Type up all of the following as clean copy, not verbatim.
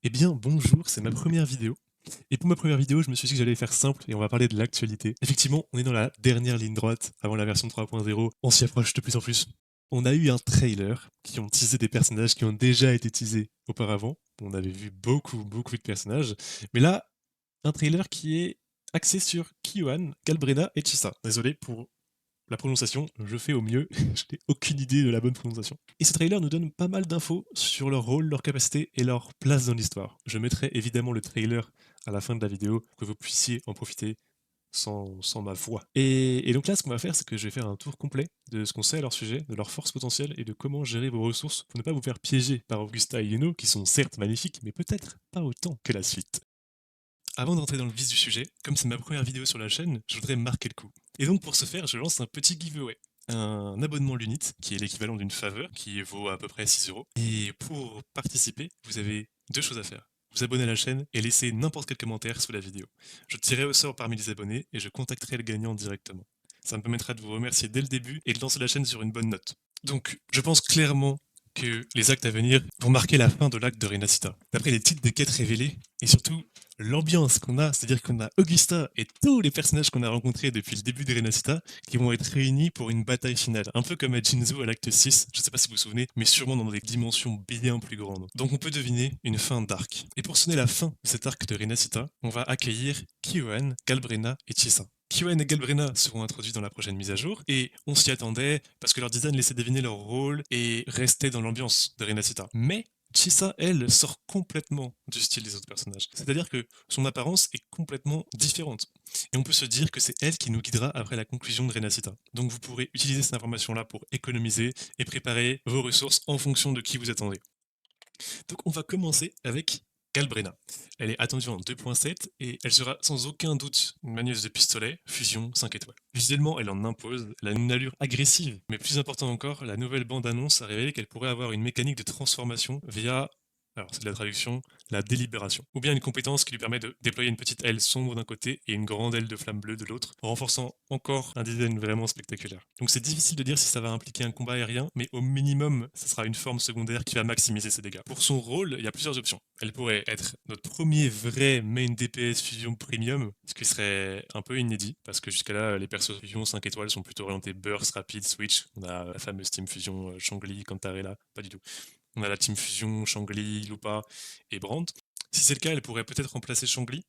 Eh bien, bonjour, c'est ma première vidéo. Et pour ma première vidéo, je me suis dit que j'allais faire simple et on va parler de l'actualité. Effectivement, on est dans la dernière ligne droite avant la version 3.0. On s'y approche de plus en plus. On a eu un trailer qui ont teasé des personnages qui ont déjà été teasés auparavant. On avait vu beaucoup de personnages. Mais là, un trailer qui est axé sur Kyoan, Galbrena et Chisa. Désolé pour la prononciation, je fais au mieux, je n'ai aucune idée de la bonne prononciation. Et ce trailer nous donne pas mal d'infos sur leur rôle, leur capacité et leur place dans l'histoire. Je mettrai évidemment le trailer à la fin de la vidéo pour que vous puissiez en profiter sans ma voix. Et donc là, ce qu'on va faire, c'est que je vais faire un tour complet de ce qu'on sait à leur sujet, de leurs forces potentielles et de comment gérer vos ressources pour ne pas vous faire piéger par Augusta et Yuno, qui sont certes magnifiques, mais peut-être pas autant que la suite. Avant d'entrer dans le vif du sujet, comme c'est ma première vidéo sur la chaîne, je voudrais marquer le coup. Et donc pour ce faire, je lance un petit giveaway. Un abonnement Lunit, qui est l'équivalent d'une faveur, qui vaut à peu près 6 euros. Et pour participer, vous avez deux choses à faire. Vous abonner à la chaîne et laisser n'importe quel commentaire sous la vidéo. Je tirerai au sort parmi les abonnés et je contacterai le gagnant directement. Ça me permettra de vous remercier dès le début et de lancer la chaîne sur une bonne note. Donc, je pense clairement que les actes à venir vont marquer la fin de l'acte de Renacita. D'après les titres des quêtes révélées, et surtout l'ambiance qu'on a, c'est-à-dire qu'on a Augusta et tous les personnages qu'on a rencontrés depuis le début de Renacita qui vont être réunis pour une bataille finale. Un peu comme à Jinzu à l'acte 6, je sais pas si vous vous souvenez, mais sûrement dans des dimensions bien plus grandes. Donc on peut deviner une fin d'arc. Et pour sonner la fin de cet arc de Renacita, on va accueillir Kyoan, Galbrena et Chisa. Kyoan et Galbrena seront introduits dans la prochaine mise à jour, et on s'y attendait parce que leur design laissait deviner leur rôle et restait dans l'ambiance de Renacita. Mais Chisa, elle, sort complètement du style des autres personnages. C'est-à-dire que son apparence est complètement différente. Et on peut se dire que c'est elle qui nous guidera après la conclusion de Renacita. Donc vous pourrez utiliser cette information-là pour économiser et préparer vos ressources en fonction de qui vous attendez. Donc on va commencer avec Galbrena. Elle est attendue en 2.7 et elle sera sans aucun doute une manieuse de pistolet, fusion 5 étoiles. Visuellement, elle en impose, elle a une allure agressive, mais plus important encore, la nouvelle bande-annonce a révélé qu'elle pourrait avoir une mécanique de transformation via, alors c'est de la traduction, la délibération, ou bien une compétence qui lui permet de déployer une petite aile sombre d'un côté et une grande aile de flamme bleue de l'autre, renforçant encore un design vraiment spectaculaire. Donc c'est difficile de dire si ça va impliquer un combat aérien, mais au minimum, ça sera une forme secondaire qui va maximiser ses dégâts. Pour son rôle, il y a plusieurs options. Elle pourrait être notre premier vrai main DPS fusion premium, ce qui serait un peu inédit, parce que jusqu'à là, les persos fusion 5 étoiles sont plutôt orientés burst, rapide, switch. On a la fameuse team fusion Shangli, Cantarella, pas du tout. On a la team fusion Shangli, Lupa et Brand. Si c'est le cas, elle pourrait peut-être remplacer Shangli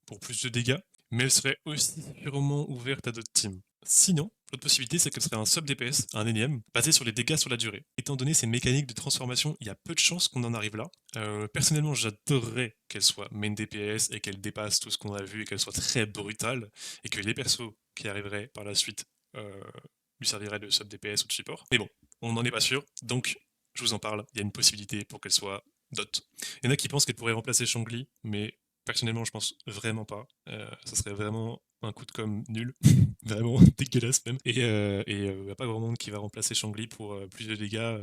pour plus de dégâts, mais elle serait aussi sûrement ouverte à d'autres teams. Sinon, l'autre possibilité, c'est qu'elle serait un sub DPS, un énième, basé sur les dégâts sur la durée. Étant donné ses mécaniques de transformation, il y a peu de chances qu'on en arrive là. Personnellement, j'adorerais qu'elle soit main DPS et qu'elle dépasse tout ce qu'on a vu et qu'elle soit très brutale, et que les persos qui arriveraient par la suite lui serviraient de sub DPS ou de support. Mais bon, on n'en est pas sûr, donc je vous en parle, il y a une possibilité pour qu'elle soit dot. Il y en a qui pensent qu'elle pourrait remplacer Shangli, mais personnellement, je pense vraiment pas. Ça serait vraiment un coup de com nul, vraiment dégueulasse même. Et il n'y a pas grand monde qui va remplacer Shangli pour plus de dégâts.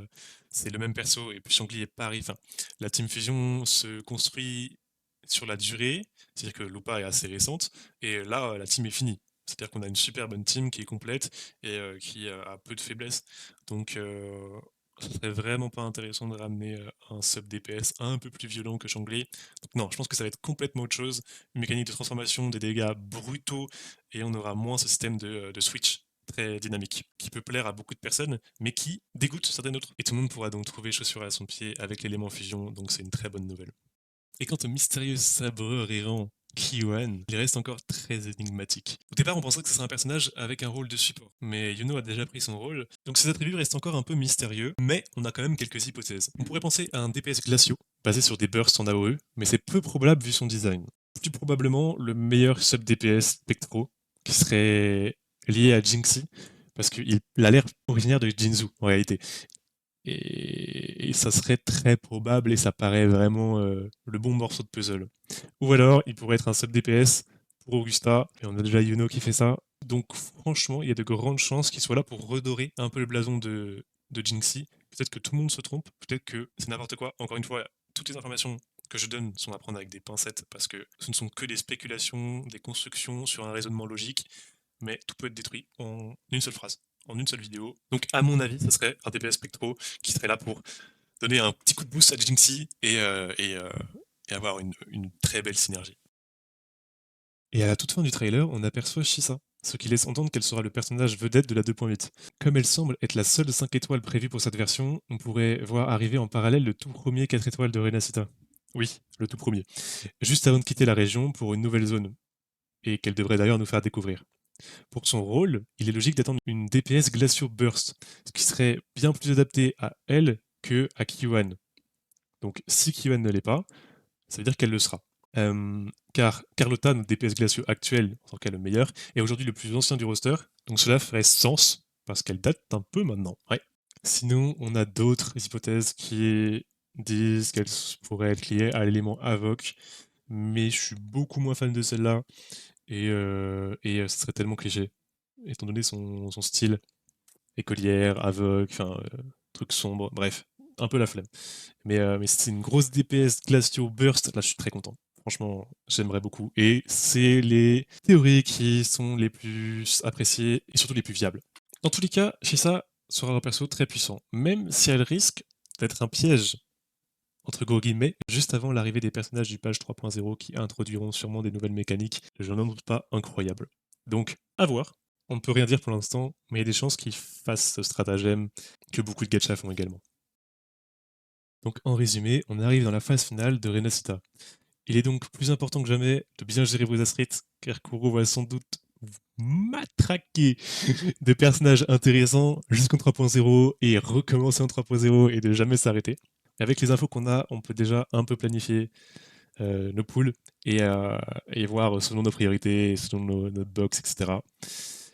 C'est le même perso, et puis Shangli est pareil. Enfin, la Team Fusion se construit sur la durée, c'est-à-dire que Lupa est assez récente, et là, la team est finie. C'est-à-dire qu'on a une super bonne team qui est complète et qui a peu de faiblesses. Donc, ce serait vraiment pas intéressant de ramener un sub DPS un peu plus violent que Shangli. Donc non, je pense que ça va être complètement autre chose. Une mécanique de transformation, des dégâts brutaux, et on aura moins ce système de switch très dynamique, qui peut plaire à beaucoup de personnes, mais qui dégoûte certaines autres. Et tout le monde pourra donc trouver chaussure à son pied avec l'élément fusion, donc c'est une très bonne nouvelle. Et quant au mystérieux sabreur errant Kiwan, il reste encore très énigmatique. Au départ, on pensait que ce serait un personnage avec un rôle de support, mais Yuno a déjà pris son rôle, donc ses attributs restent encore un peu mystérieux, mais on a quand même quelques hypothèses. On pourrait penser à un DPS glaciaux, basé sur des bursts en AOE, mais c'est peu probable vu son design. Plus probablement le meilleur sub-DPS Spectro, qui serait lié à Jinxie, parce qu'il a l'air originaire de Jinzu, en réalité. Et ça serait très probable et ça paraît vraiment le bon morceau de puzzle. Ou alors, il pourrait être un sub DPS pour Augusta, et on a déjà Yuno qui fait ça. Donc franchement, il y a de grandes chances qu'il soit là pour redorer un peu le blason de Jinxie. Peut-être que tout le monde se trompe, peut-être que c'est n'importe quoi. Encore une fois, toutes les informations que je donne sont à prendre avec des pincettes parce que ce ne sont que des spéculations, des constructions sur un raisonnement logique, mais tout peut être détruit en une seule phrase, en une seule vidéo. Donc à mon avis, ça serait un DPS Spectro qui serait là pour donner un petit coup de boost à Jinxie et et avoir une très belle synergie. Et à la toute fin du trailer, on aperçoit Shisa, ce qui laisse entendre qu'elle sera le personnage vedette de la 2.8. Comme elle semble être la seule 5 étoiles prévue pour cette version, on pourrait voir arriver en parallèle le tout premier 4 étoiles de Renacita. Oui, le tout premier. Juste avant de quitter la région pour une nouvelle zone, et qu'elle devrait d'ailleurs nous faire découvrir. Pour son rôle, il est logique d'attendre une DPS Glacio Burst, ce qui serait bien plus adapté à elle que à Kiwan. Donc si Kiwan ne l'est pas, ça veut dire qu'elle le sera. Car Carlotta, notre DPS Glacio actuel, en tant qu'elle le meilleur, est aujourd'hui le plus ancien du roster, donc cela ferait sens, parce qu'elle date un peu maintenant. Ouais. Sinon, on a d'autres hypothèses qui disent qu'elle pourrait être liée à l'élément Avoc, mais je suis beaucoup moins fan de celle-là, et ce serait tellement cliché, étant donné son style, écolière, Avoc, enfin, truc sombre, bref, un peu la flemme. Mais c'est une grosse DPS Glacio Burst, là je suis très content. Franchement, j'aimerais beaucoup. Et c'est les théories qui sont les plus appréciées et surtout les plus viables. Dans tous les cas, Shisa sera un perso très puissant, même si elle risque d'être un piège, entre gros guillemets, juste avant l'arrivée des personnages du page 3.0 qui introduiront sûrement des nouvelles mécaniques, je n'en doute pas, incroyables. Donc, à voir. On ne peut rien dire pour l'instant, mais il y a des chances qu'ils fassent ce stratagème que beaucoup de gachas font également. Donc en résumé, on arrive dans la phase finale de Renacita. Il est donc plus important que jamais de bien gérer vos astrits, car Kuro va sans doute vous matraquer de personnages intéressants jusqu'en 3.0 et recommencer en 3.0 et de jamais s'arrêter. Avec les infos qu'on a, on peut déjà un peu planifier nos pools et voir selon nos priorités, selon notre box, etc.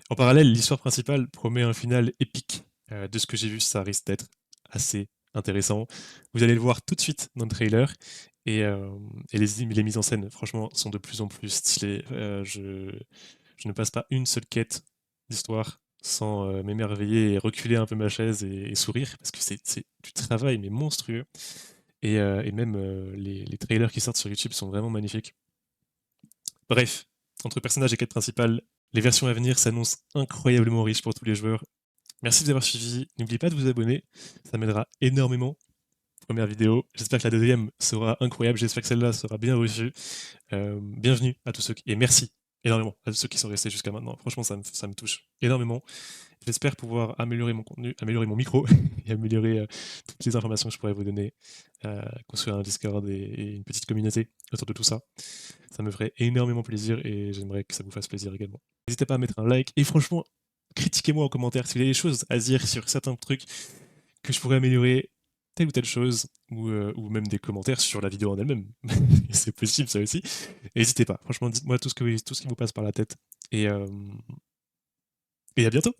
En parallèle, l'histoire principale promet un final épique. De ce que j'ai vu, ça risque d'être assez intéressant. Vous allez le voir tout de suite dans le trailer. Et les mises en scène, franchement, sont de plus en plus stylées. Je ne passe pas une seule quête d'histoire sans m'émerveiller et reculer un peu ma chaise et sourire, parce que c'est du travail, mais monstrueux. Et même les trailers qui sortent sur YouTube sont vraiment magnifiques. Bref, entre personnages et quêtes principales, les versions à venir s'annoncent incroyablement riches pour tous les joueurs. Merci de vous avoir suivi. N'oubliez pas de vous abonner, ça m'aidera énormément. Première vidéo. J'espère que la deuxième sera incroyable. J'espère que celle-là sera bien reçue. Bienvenue à tous ceux et merci énormément à tous ceux qui sont restés jusqu'à maintenant. Franchement, ça me touche énormément. J'espère pouvoir améliorer mon contenu, améliorer mon micro et améliorer toutes les informations que je pourrais vous donner, construire un Discord et une petite communauté autour de tout ça. Ça me ferait énormément plaisir et j'aimerais que ça vous fasse plaisir également. N'hésitez pas à mettre un like et franchement, critiquez-moi en commentaire si vous avez des choses à dire sur certains trucs que je pourrais améliorer, telle ou telle chose, ou même des commentaires sur la vidéo en elle-même. C'est possible ça aussi. N'hésitez pas, franchement, dites-moi tout ce qui vous passe par la tête. Et à bientôt!